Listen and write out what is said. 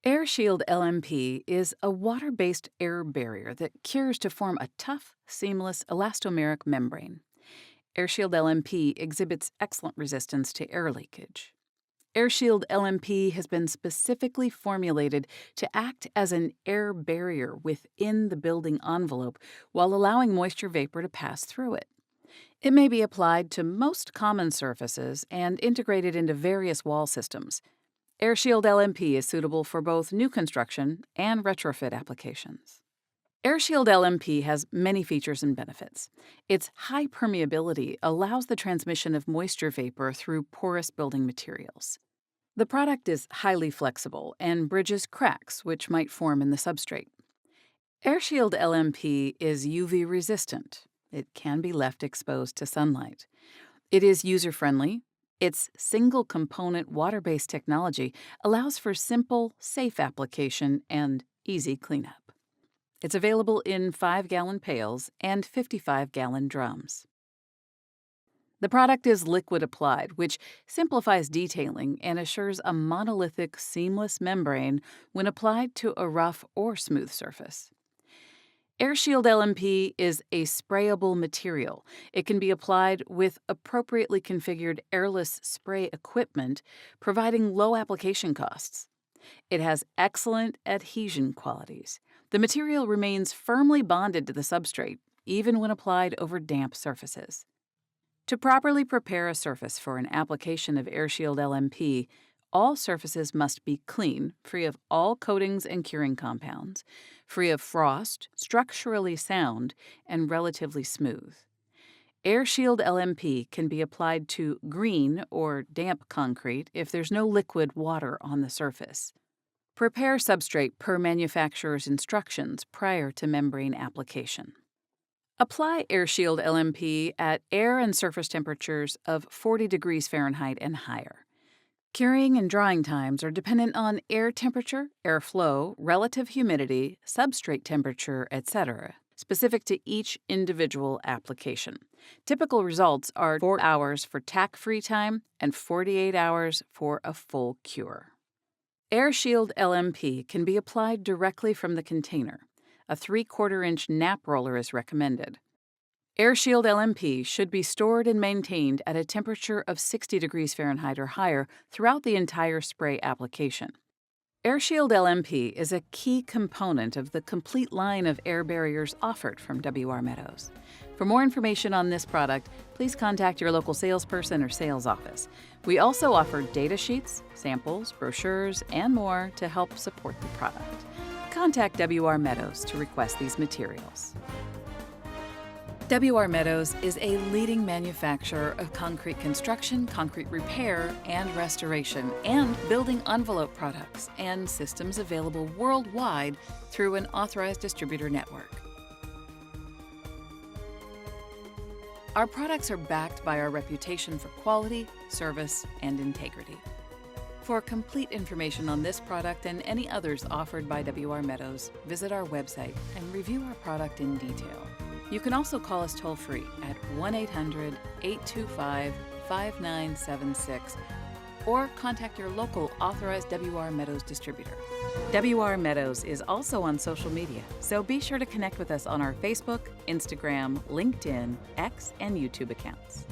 AirShield LMP is a water-based air barrier that cures to form a tough, seamless elastomeric membrane. AirShield LMP exhibits excellent resistance to air leakage. AirShield LMP has been specifically formulated to act as an air barrier within the building envelope while allowing moisture vapor to pass through it. It may be applied to most common surfaces and integrated into various wall systems. AirShield LMP is suitable for both new construction and retrofit applications. AirShield LMP has many features and benefits. Its high permeability allows the transmission of moisture vapor through porous building materials. The product is highly flexible and bridges cracks which might form in the substrate. AirShield LMP is UV resistant. It can be left exposed to sunlight. It is user-friendly. Its single-component water-based technology allows for simple, safe application and easy cleanup. It's available in 5-gallon pails and 55-gallon drums. The product is liquid applied, which simplifies detailing and assures a monolithic, seamless membrane when applied to a rough or smooth surface. AirShield LMP is a sprayable material. It can be applied with appropriately configured airless spray equipment, providing low application costs. It has excellent adhesion qualities. The material remains firmly bonded to the substrate, even when applied over damp surfaces. To properly prepare a surface for an application of AirShield LMP, all surfaces must be clean, free of all coatings and curing compounds, free of frost, structurally sound, and relatively smooth. AirShield LMP can be applied to green or damp concrete if there's no liquid water on the surface. Prepare substrate per manufacturer's instructions prior to membrane application. Apply AirShield LMP at air and surface temperatures of 40 degrees Fahrenheit and higher. Curing and drying times are dependent on air temperature, airflow, relative humidity, substrate temperature, etc., specific to each individual application. Typical results are 4 hours for tack-free time and 48 hours for a full cure. AirShield LMP can be applied directly from the container. A 3/4-inch nap roller is recommended. AirShield LMP should be stored and maintained at a temperature of 60 degrees Fahrenheit or higher throughout the entire spray application. AirShield LMP is a key component of the complete line of air barriers offered from W.R. Meadows. For more information on this product, please contact your local salesperson or sales office. We also offer data sheets, samples, brochures, and more to help support the product. Contact W.R. Meadows to request these materials. W.R. Meadows is a leading manufacturer of concrete construction, concrete repair and restoration, and building envelope products and systems available worldwide through an authorized distributor network. Our products are backed by our reputation for quality, service, and integrity. For complete information on this product and any others offered by W.R. Meadows, visit our website and review our product in detail. You can also call us toll-free at 1-800-825-5976 or contact your local authorized W.R. Meadows distributor. W.R. Meadows is also on social media, so be sure to connect with us on our Facebook, Instagram, LinkedIn, X, and YouTube accounts.